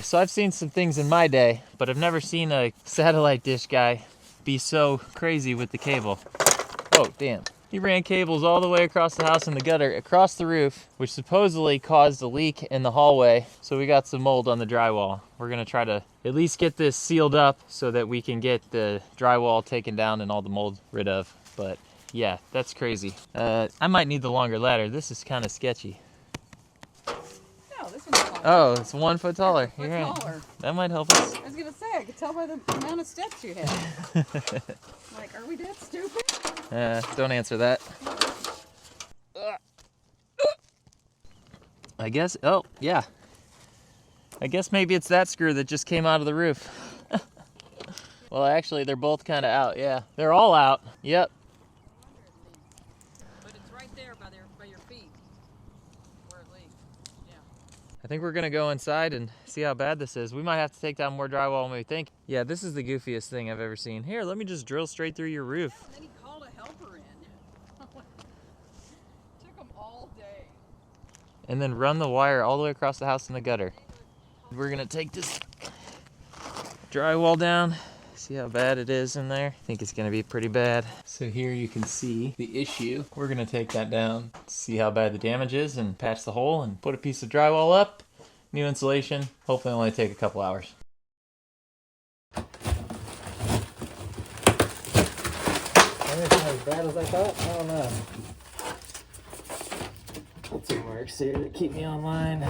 So I've seen some things in my day, but I've never seen a satellite dish guy be so crazy with the cable. Oh, damn. He ran cables all the way across the house and the gutter, across the roof, which supposedly caused a leak in the hallway. So we got some mold on the drywall. We're gonna try to at least get this sealed up so that we can get the drywall taken down and all the mold rid of. But yeah, that's crazy. I might need the longer ladder. This is kind of sketchy. No, this one's taller. Oh, it's 1 foot taller. Yeah, You're right. taller. That might help us. I was gonna say, I could tell by the amount of steps you have. Like, are we that stupid? Don't answer that. I guess, oh, yeah. I guess maybe it's that screw that just came out of the roof. Well, actually, they're both kind of out, yeah. They're all out, yep. But it's right there by your feet where it leaks. Yeah. I think we're gonna go inside and see how bad this is. We might have to take down more drywall than we think. Yeah, this is the goofiest thing I've ever seen. Here, let me just drill straight through your roof. Yeah, and then he called a helper in. Took him all day. And then run the wire all the way across the house in the gutter. We're gonna take this drywall down, see how bad it is in there. I think it's gonna be pretty bad. So here you can see the issue. We're gonna take that down, see how bad the damage is, and patch the hole and put a piece of drywall up. New insulation, hopefully only take a couple hours. It's not as bad as I thought. I don't know. Put some marks here to keep me online.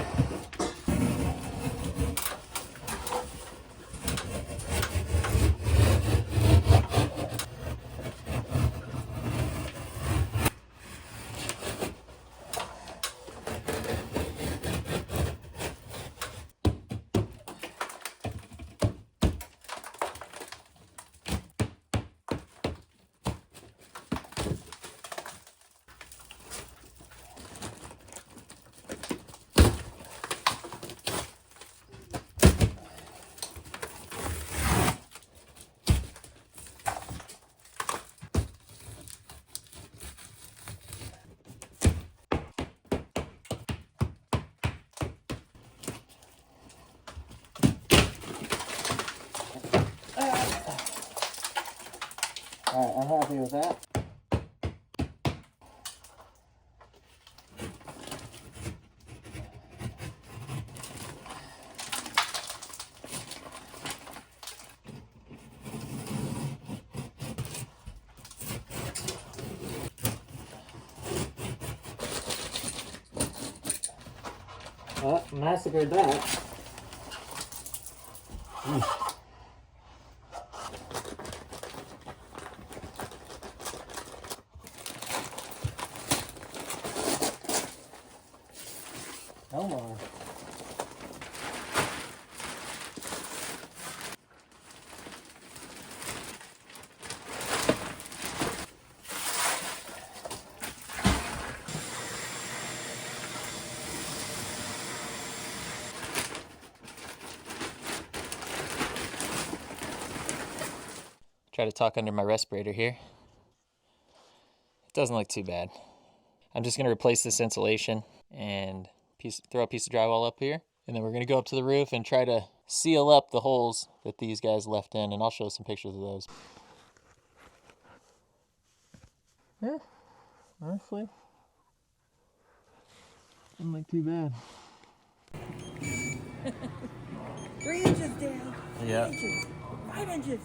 Alright, I'm happy with that. Oh, massacred that. No more. Try to talk under my respirator here. It doesn't look too bad. I'm just gonna replace this insulation and throw a piece of drywall up here. And then we're gonna go up to the roof and try to seal up the holes that these guys left in, and I'll show some pictures of those. Yeah, honestly, doesn't look too bad. 3 inches down. Yeah. 5 inches.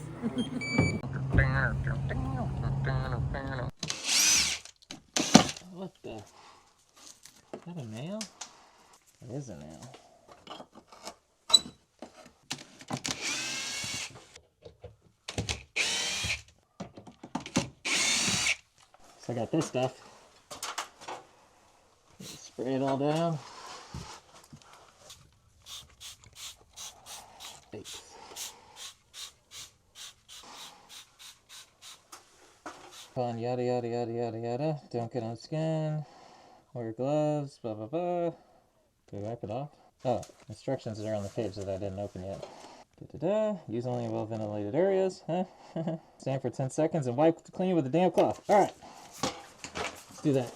What the? Is that a nail? It is a nail. So I got this stuff. Spray it all down. On yada yada yada yada yada. Don't get on skin. Wear gloves. Blah blah blah. Do we wipe it off? Oh, instructions are on the page that I didn't open yet. Da-da-da. Use only well ventilated areas. Huh? Stand for 10 seconds and wipe clean with a damp cloth. All right. Let's do that.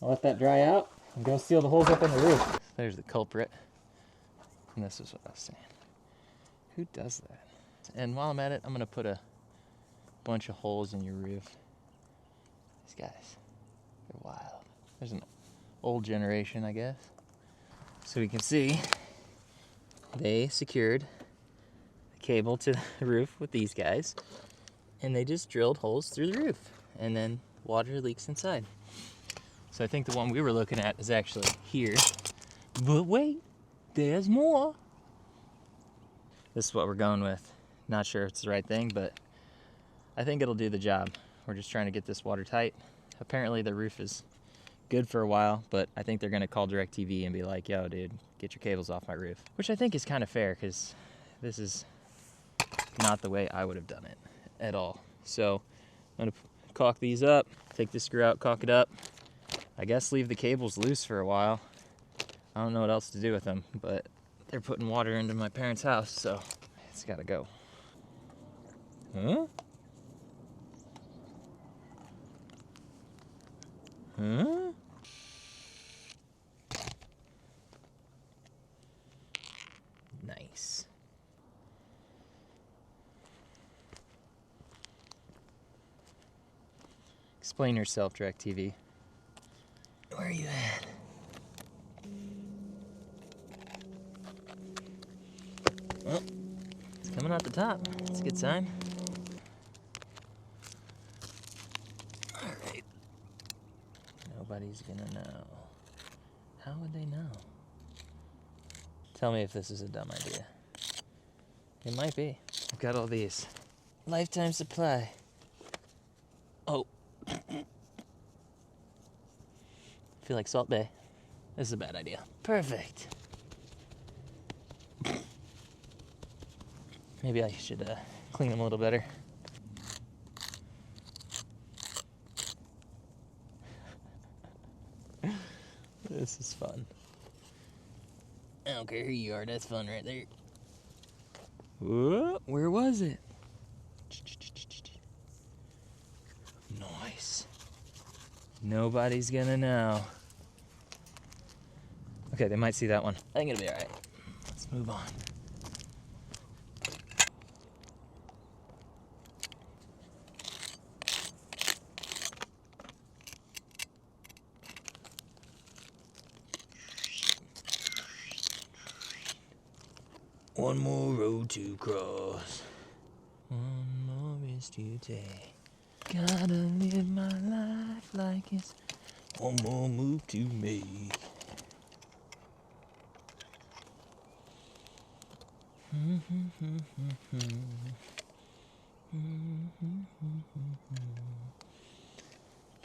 I'll let that dry out and go seal the holes up in the roof. There's the culprit. And this is what I was saying. Who does that? And while I'm at it, I'm gonna put a bunch of holes in your roof. These guys, they're wild. There's an old generation, I guess. So we can see they secured the cable to the roof with these guys, and they just drilled holes through the roof, and then water leaks inside. So I think the one we were looking at is actually here. But wait, there's more. This is what we're going with. Not sure if it's the right thing, but I think it'll do the job. We're just trying to get this watertight. Apparently the roof is good for a while, but I think they're gonna call DirecTV and be like, yo dude, get your cables off my roof. Which I think is kind of fair, because this is not the way I would have done it at all. So I'm gonna caulk these up, take this screw out, caulk it up. I guess leave the cables loose for a while. I don't know what else to do with them, but they're putting water into my parents' house, so it's gotta go. Huh? Huh? Nice. Explain yourself, DirecTV. Where are you at? Well, it's coming out the top. That's a good sign. Alright. Nobody's gonna know. How would they know? Tell me if this is a dumb idea. It might be. I've got all these. Lifetime supply. Oh. Feel like Salt Bay. This is a bad idea. Perfect. Maybe I should clean them a little better. This is fun. I don't care who you are, that's fun right there. Whoa, where was it? Nice. Nobody's gonna know. Okay, they might see that one. I think it'll be alright. Let's move on. One more road to cross. One more risk to take. Gotta live my life like it's one more move to make.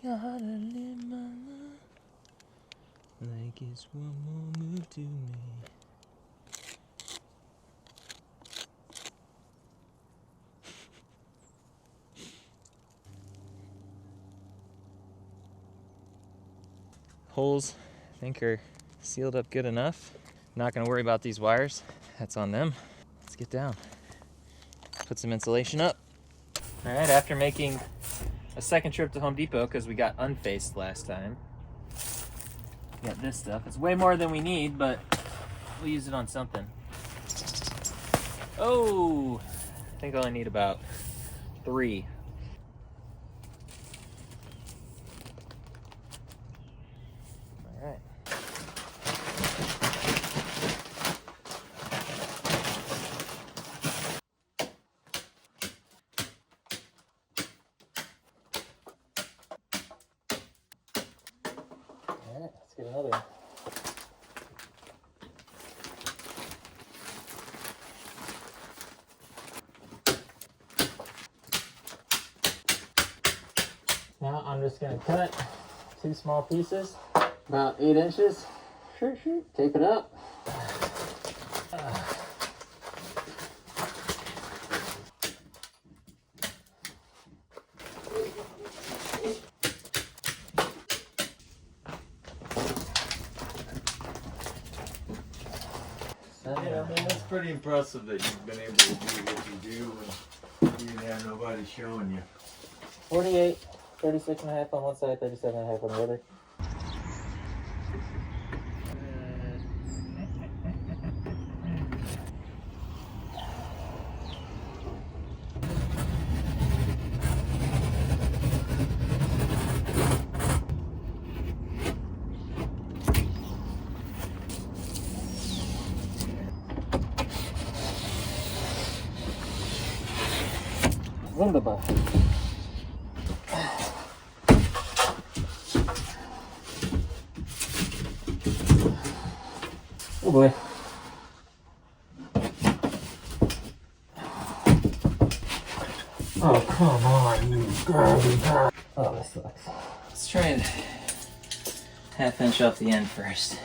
Gotta live my life like it's one more move to make. Holes, I think, are sealed up good enough. Not gonna worry about these wires. That's on them. Let's get down. Put some insulation up. All right, after making a second trip to Home Depot because we got unfaced last time. We got this stuff. It's way more than we need, but we'll use it on something. Oh, I think I only need about 3. All right. All right, let's get another one. Now I'm just going to cut 2 small pieces, about 8 inches. Sure, tape it up. Yeah, man, it's pretty impressive that you've been able to do what you do and you didn't have nobody showing you. 48, 36 and a half on one side, 37 and a half on the other. Wunderbar. Oh boy. Oh, come on, you garbage. Oh, this sucks. Let's try and half inch off the end first.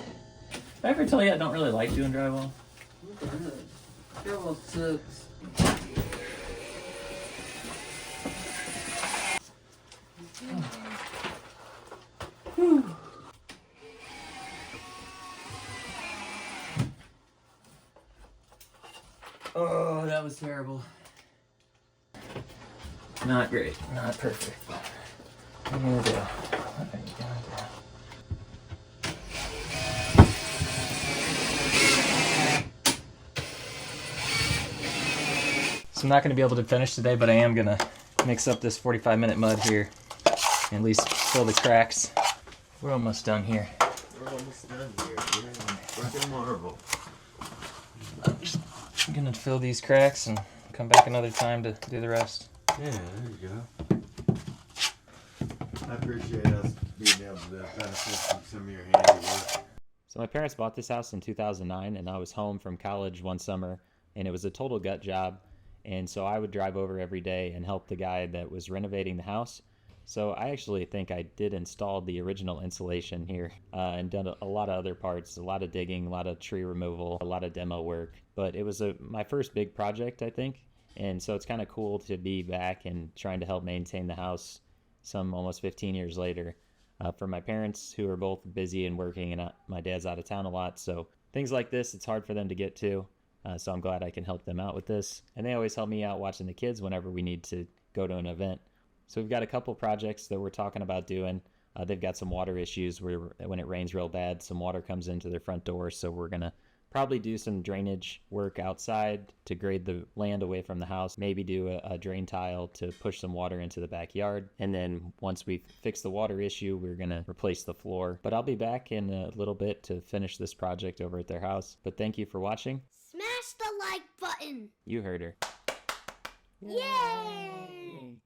Did I ever tell you I don't really like doing drywall? Drywall sucks. Oh, that was terrible. Not great, not perfect. What are you gonna do? What are you gonna do? So I'm not gonna be able to finish today, but I am gonna mix up this 45-minute mud here and at least fill the cracks. We're almost done here. We're almost done here. You're in fucking marble. I'm gonna fill these cracks and come back another time to do the rest. Yeah, there you go. I appreciate us being able to benefit from some of your handiwork. So my parents bought this house in 2009, and I was home from college one summer, and it was a total gut job. And so I would drive over every day and help the guy that was renovating the house. So I actually think I did install the original insulation here and done a lot of other parts, a lot of digging, a lot of tree removal, a lot of demo work. But it was my first big project, I think. And so it's kind of cool to be back and trying to help maintain the house some almost 15 years later. For my parents, who are both busy and working, and my dad's out of town a lot, so things like this, it's hard for them to get to. So I'm glad I can help them out with this. And they always help me out watching the kids whenever we need to go to an event. So we've got a couple projects that we're talking about doing. They've got some water issues where when it rains real bad, some water comes into their front door. So we're going to probably do some drainage work outside to grade the land away from the house. Maybe do a drain tile to push some water into the backyard. And then once we fix the water issue, we're going to replace the floor. But I'll be back in a little bit to finish this project over at their house. But thank you for watching. Smash the like button. You heard her. Yay!